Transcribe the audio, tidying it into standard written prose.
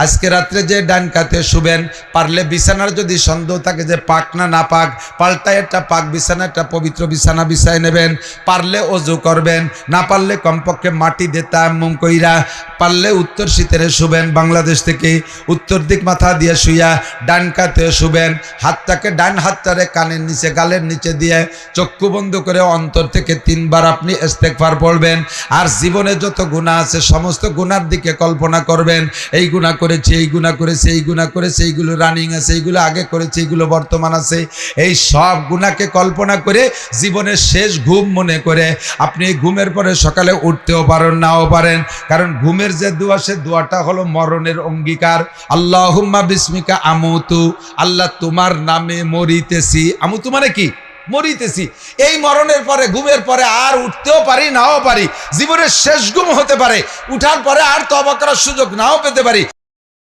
আজকে রাত্রে যে ডান কাতে শুবেন, পারলে বিছানার যদি সন্দেহ থাকে যে পাক না না পাক, পাল্টায় একটা পাক বিছানা, একটা পবিত্র বিছানা বিছায় নেবেন। পারলে অজু করবেন, না পারলে কমপক্ষে মাটি দিয়ে তায়াম্মুম কইরা, পারলে উত্তর শীতের শুবেন। বাংলাদেশ থেকে উত্তর দিক মাথা দিয়ে শুইয়া ডান কাতে শুবেন। হাতটাকে ডান হাতটারে কানের নিচে গালের নিচে দিয়ে চক্ষু বন্ধ করে অন্তর থেকে 3 বার আপনি ইস্তেগফার পড়বেন। আর জীবনে যত গুনাহ আছে সমস্ত গুনার দিকে কল্পনা করবেন, এই গুনাহ করেছি, এই গুনাহ করেছি, এই গুনাহ করেছি, এইগুলো রানিং আছে, এইগুলো আগে করেছি, এইগুলো বর্তমান আছে, এই সব গুনাহকে কল্পনা করে জীবনের শেষ ঘুম মনে করে আপনি ঘুমের পরে সকালে উঠতেও পারেন, নাও পারেন। কারণ ঘুমের যে দোয়া, সে দোয়াটা হলো মরণের অঙ্গীকার। আল্লাহুম্মা বিসমিকা আমুতু, আল্লাহ তোমার নামে মরিতেছি। আমুতু মানে কি? মরিতেছি। এই মরণের পরে, ঘুমের পরে আর উঠতেও পারি, নাও পারি, জীবনের শেষ ঘুম হতে পারে, উঠার পরে আর তওবা করার সুযোগ নাও পেতে পারি।